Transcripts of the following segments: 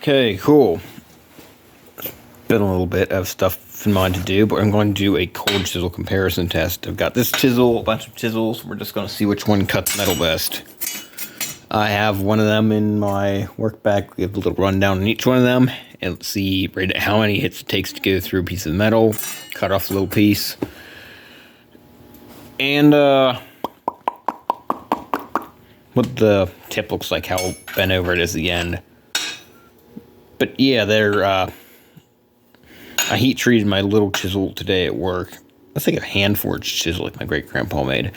Okay, cool. Been a little bit of stuff in mind to do, but I'm going to do a cold chisel comparison test. I've got this chisel, a bunch of chisels. We're just going to see which one cuts metal best. I have one of them in my work bag. We have a little rundown on each one of them, and let's see how many hits it takes to go through a piece of metal, cut off a little piece, and what the tip looks like, how bent over it is at the end. But yeah, I heat treated my little chisel today at work. That's like a hand forged chisel like my great grandpa made.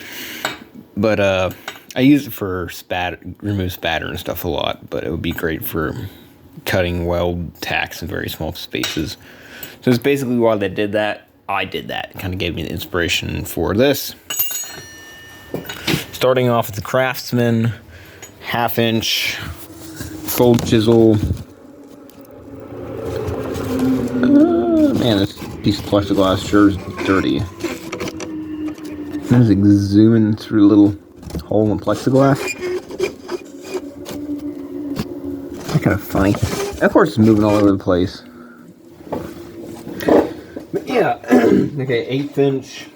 But I use it for remove spatter and stuff a lot, but it would be great for cutting weld tacks in very small spaces. So it's basically why they did that. I did that. It kind of gave me the inspiration for this. Starting off with the Craftsman 1/2 inch cold chisel. Man, this piece of plexiglass sure is dirty. It's like zooming through a little hole in the plexiglass. That's kind of funny. Of course, it's moving all over the place. But yeah, okay, 1/8 inch.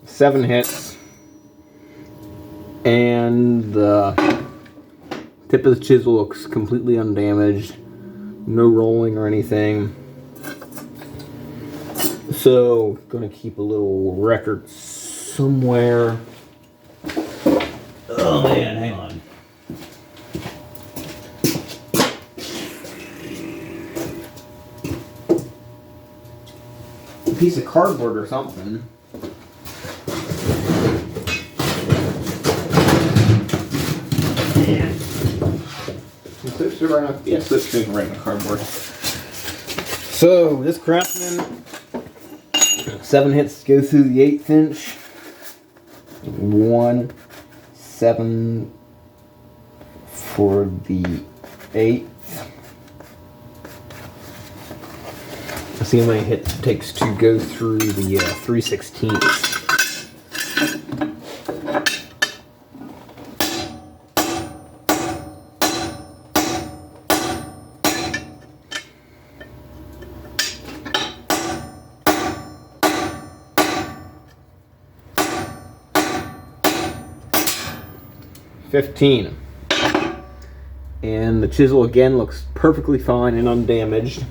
Seven hits, and the tip of the chisel looks completely undamaged, no rolling or anything. So, gonna keep a little record somewhere. Oh man, hang on. A piece of cardboard or something. Yeah, slipstream right in the cardboard. So this Craftsman, 7 hits go through the 1/8 inch. 1, 7 for the 1/8. Let's see how many hits it takes to go through the 3/16. 15. And the chisel again looks perfectly fine and undamaged.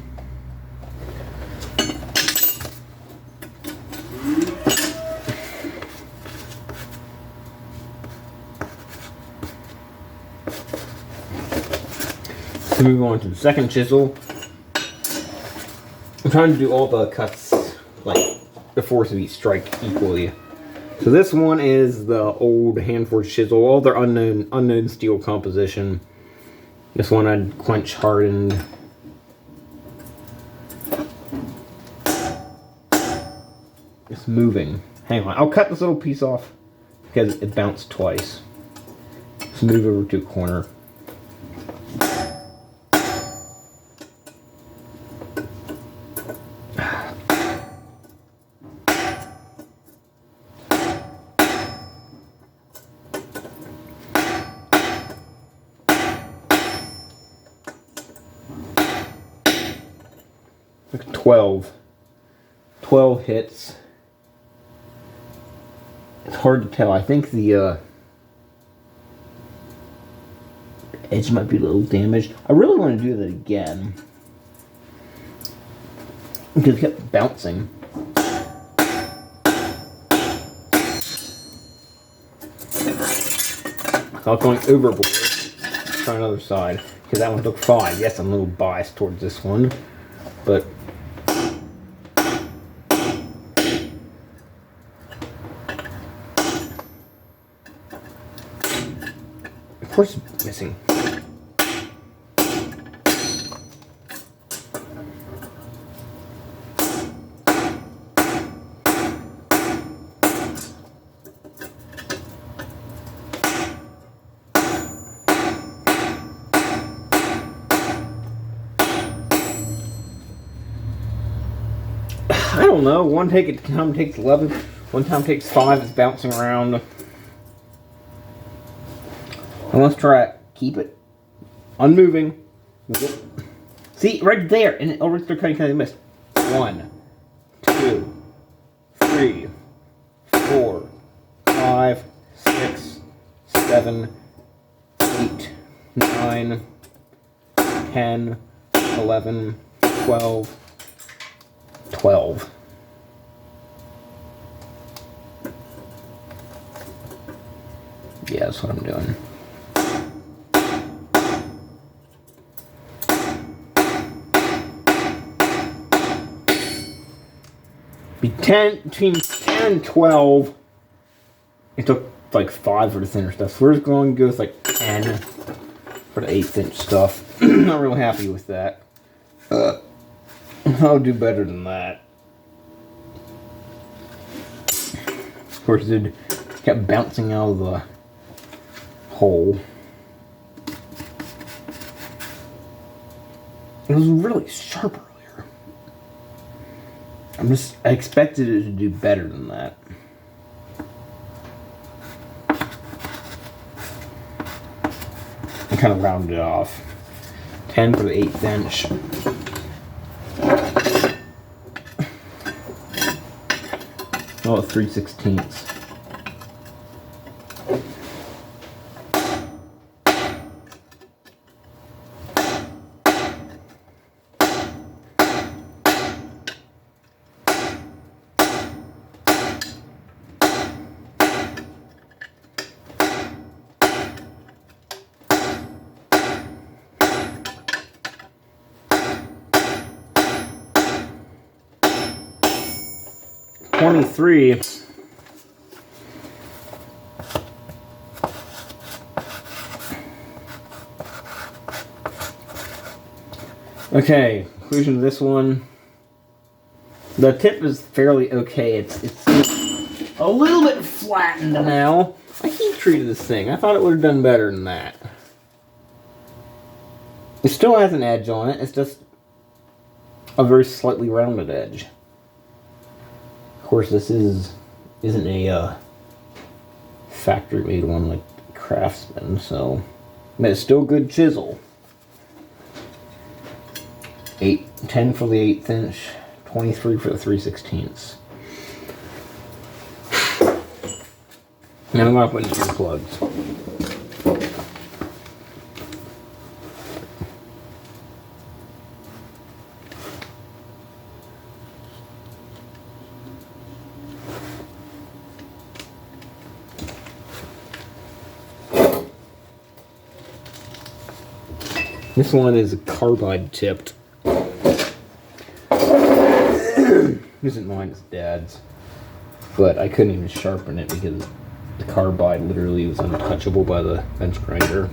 So move on to the second chisel. I'm trying to do all the cuts like the force of each strike equally. So this one is the old hand-forged chisel. All their unknown steel composition. This one I'd quench hardened. It's moving. Hang on, I'll cut this little piece off because it bounced twice. Let's move over to a corner. Like 12 hits. It's hard to tell. I think the edge might be a little damaged. I really want to do that again because it kept bouncing. So I'm going overboard. Let's try another side because that one took 5. Yes, I'm a little biased towards this one, but of course it's missing. I don't know. One time takes 11. One time takes 5. It's bouncing around. And let's try it. Keep it unmoving. See, right there. And over there, kind of missed. 1, 2, 3, 4, 5, 6, 7, 8, 9, 10, 11, 12, 12. Yeah, that's what I'm doing. Between 10 and 12, it took like 5 for the thinner stuff. So we're just going to go with like 10 for the 1/8 inch stuff. Not really happy with that. I'll do better than that. Of course, it kept bouncing out of the hole. It was really sharp earlier. I expected it to do better than that. I kind of rounded it off. 10 for the 1/8 inch. Oh, 3/16. 23. Okay, conclusion of this one. The tip is fairly okay. It's a little bit flattened now. I heat treated this thing. I thought it would have done better than that. It still has an edge on it. It's just a very slightly rounded edge. Of course, this isn't a factory made one like Craftsman, so but it's still good chisel. 10 for the 1/8 inch, 23 for the 3/16. Now I'm gonna put in earplugs. This one is carbide tipped. Isn't mine, it's Dad's. But I couldn't even sharpen it because the carbide literally was untouchable by the bench grinder.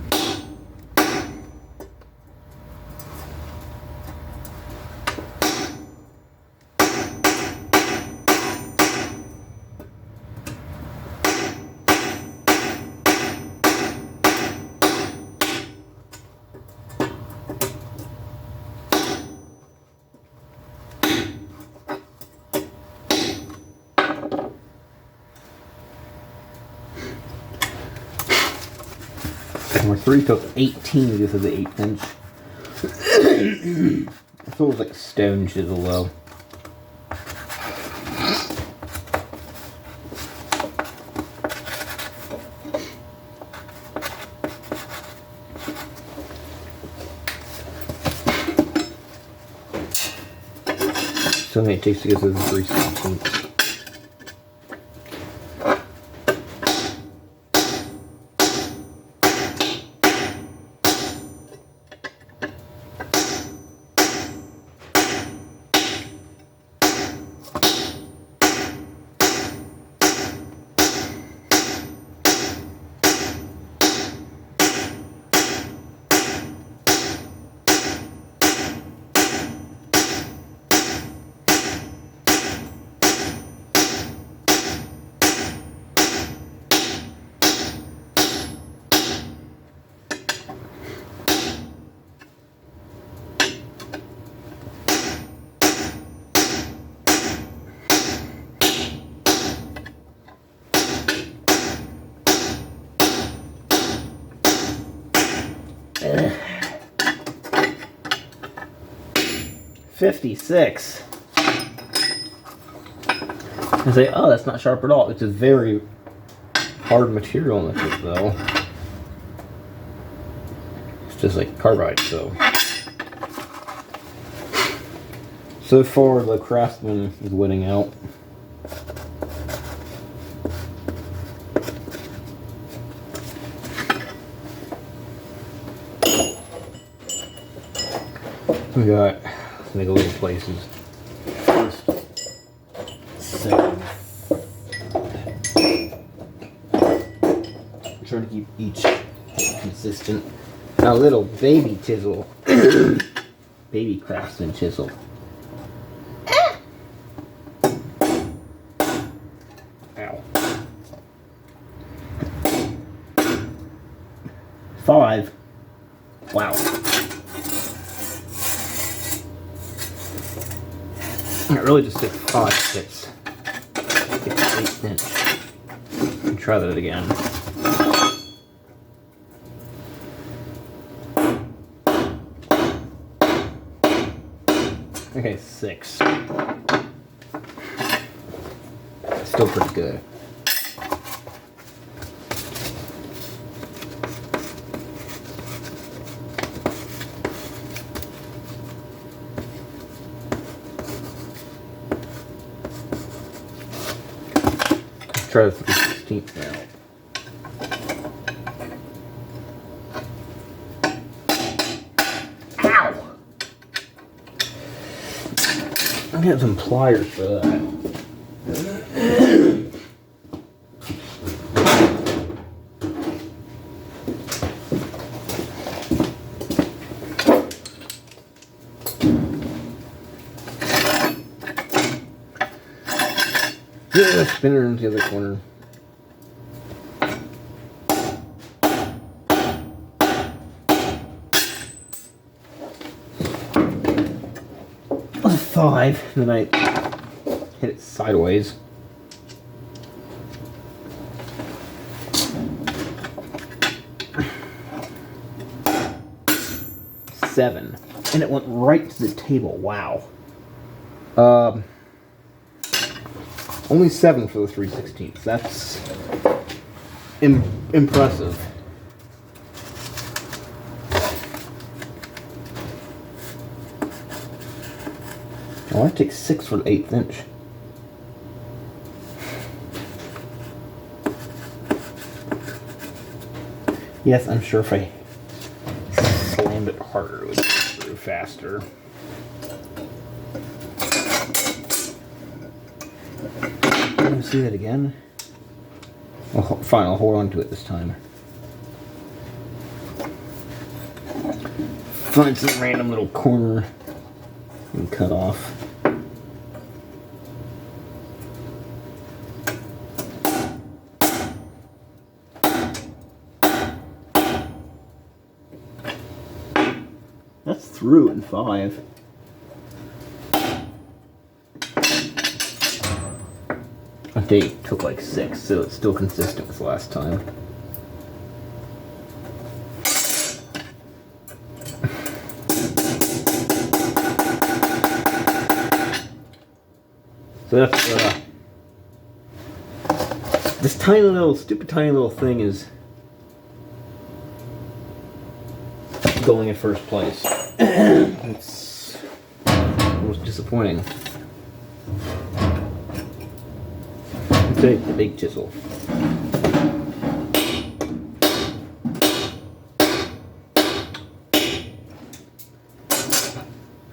Number 3 took 18 to get to the 1/8 inch. It feels like stone chisel though. So many it takes to get to the 3/16. 56. And say, oh, that's not sharp at all. It's a very hard material in the tip, though. It's just like carbide, so. So far, the Craftsman is winning out. We got, let's make a little places. First, 7. I'm trying to keep each consistent. Now, a little baby chisel. Baby Craftsman chisel. Ow. 5. Wow. It really just took 5 hits. Get the 8th inch. And try that again. Okay, 6. Still pretty good. Try the 3/16 now. Ow! I'm getting some pliers for that. Yeah, spinner into the other corner. That was a 5, and then I hit it sideways. Seven, and it went right to the table. Wow. Only 7 for the 3/16. That's impressive. Oh, I take 6 for the 8th inch. Yes, I'm sure if I slammed it harder, it would go through faster. See that again? Well, fine, I'll hold on to it this time. Find some random little corner and cut off. That's through in 5. I think it took like 6, so it's still consistent with last time. So that's this tiny little, stupid tiny little thing is going in first place. It's almost disappointing. Take the big chisel.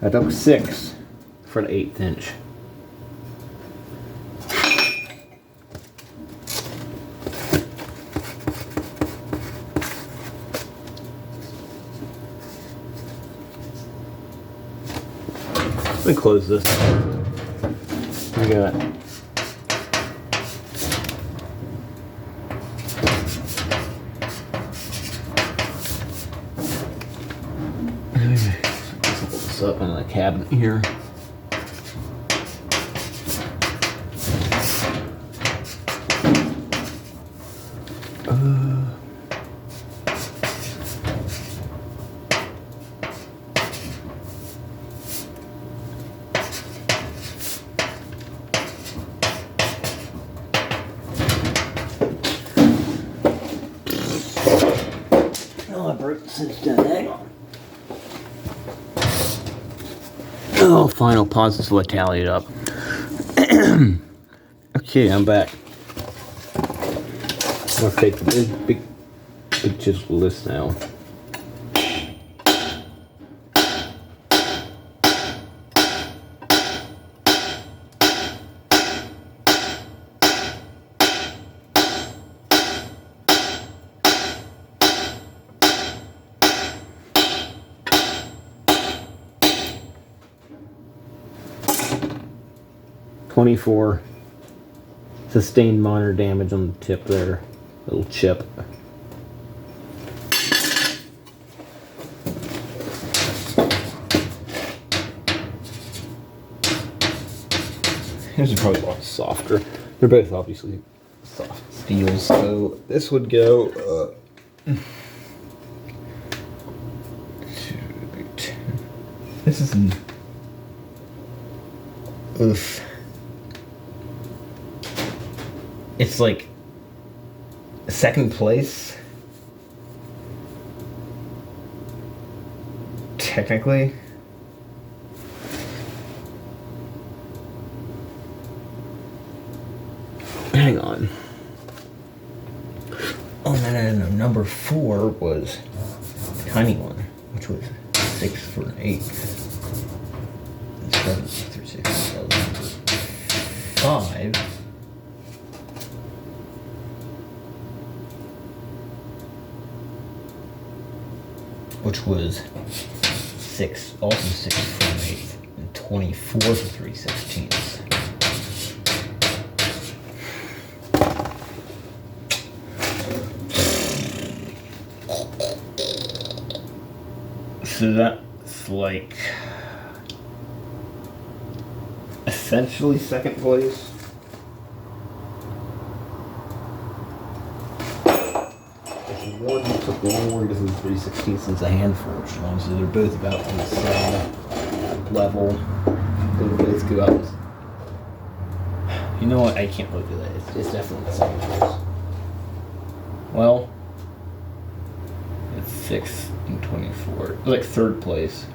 I took 6 for the 8th inch. Let me close this. We got up in the cabinet here. broke since then. Hang on. Oh, final pauses will tally it up. Okay, I'm back. I'm gonna take the big chisel list now. .24 sustained minor damage on the tip there, little chip. This is probably a lot softer. They're both obviously soft steels, so this would go. This is an oof. It's like second place, technically. Hang on. Oh no! Number 4 was a tiny one, which was 6 for an 8. 7 through 6, 7 5. Which was 6, also 6 for an 8, and 24 for 3/16. So that's like essentially second place. One took longer because of the 3/16 since a hand forged one, so they're both about the same level. They both go out. You know what? I can't look at that. It's definitely the same place. Well, it's 6 and 24. Like third place.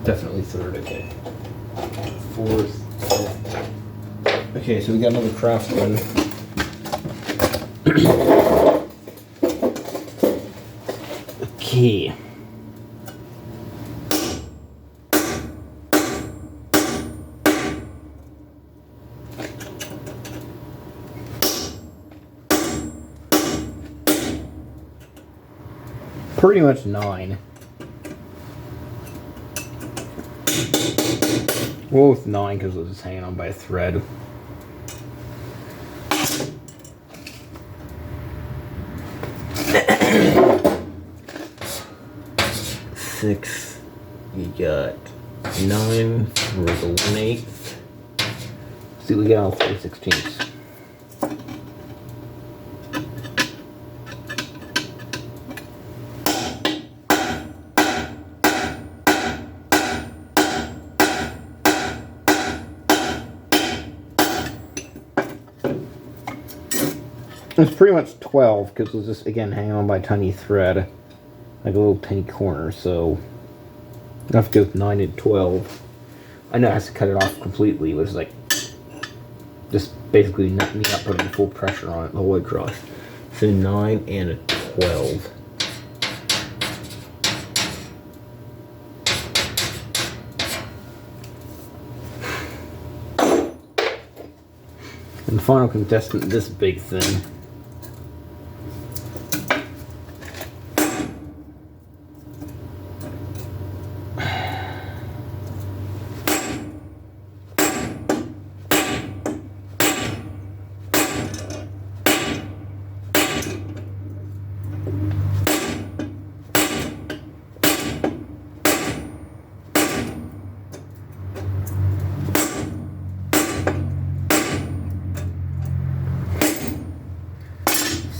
Definitely third. Okay. Fourth. Fifth. Okay, so we got another Craftsman. Okay. Pretty much 9. Well, with 9 because it was just hanging on by a thread. Six, you got 9 for the 1/8. See, we got all 3/16. It's pretty much 12 because it was just again hanging on by a tiny thread, like a little tiny corner. So I have to go with 9 and 12. I know I have to cut it off completely, but it's like just basically me not putting full pressure on it the whole way across. So 9 and a 12. And the final contestant, this big thing.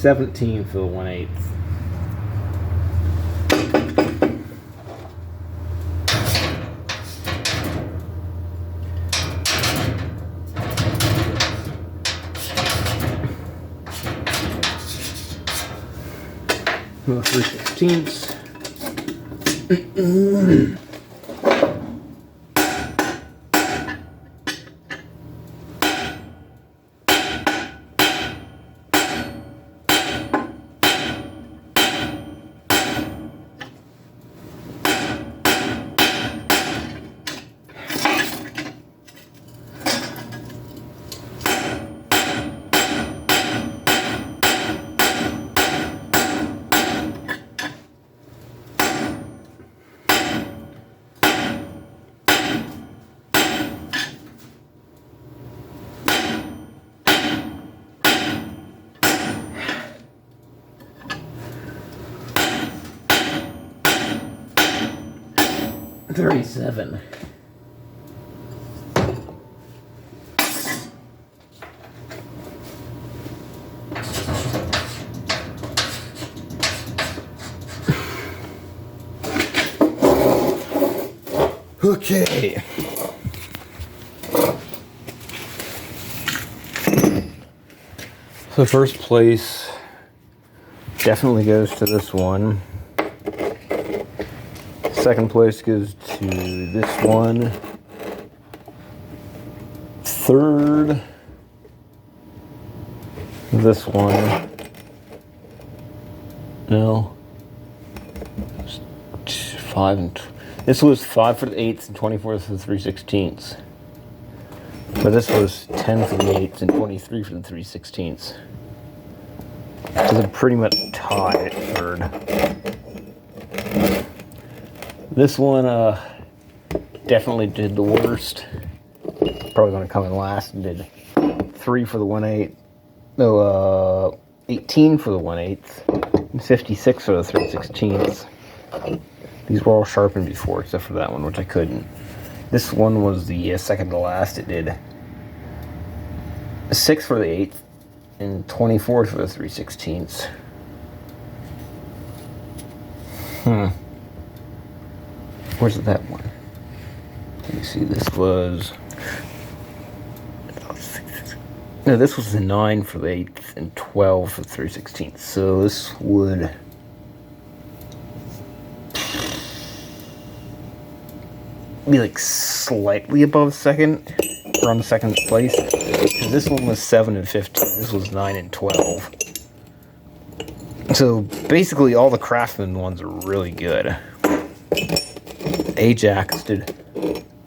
$17 for the 1/8. 3/16. $37. Okay. So first place definitely goes to this one. Second place goes to this one. Third, this one. No. 5 and this was 5 for the 8ths and 24 for the 3/16. But this was 10 for the 8ths and 23 for the 3/16. So they're pretty much tied at third. This one definitely did the worst. Probably going to come in last and did 3 for the 1/8. No, 18 for the 1/8 and 56 for the 3/16. These were all sharpened before, except for that one, which I couldn't. This one was the second to last. It did 6 for the 8th and 24 for the 3/16. Where's that one? Let me see. This was... No, this was the 9 for the 8th and 12 for the 3/16. So this would... be like slightly above second, around second place. Because this one was 7 and 15. This was 9 and 12. So basically all the Craftsman ones are really good. Ajax did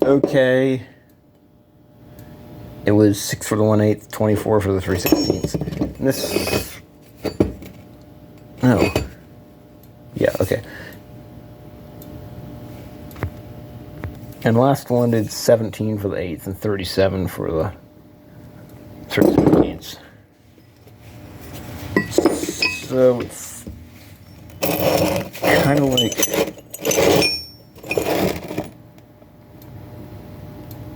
okay. It was 6 for the 1/8, 24 for the 3/16. And this... No. Yeah, okay. And last one did 17 for the 8th and 37 for the 3/16. So it's kind of like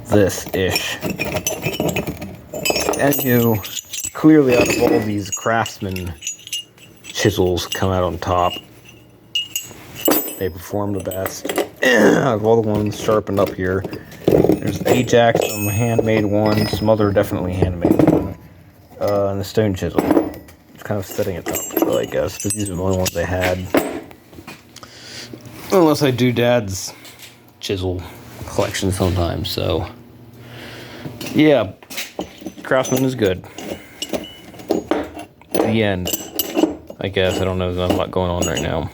this-ish. And you clearly out of all these Craftsman chisels come out on top. They perform the best. Out of all the ones sharpened up here, there's Ajax, some handmade ones, some other definitely handmade ones, and the stone chisel. It's kind of setting it up, I guess, because these are the only ones they had. Unless I do Dad's chisel collection sometimes, so yeah, Craftsman is good. The end, I guess. I don't know, there's not a lot going on right now.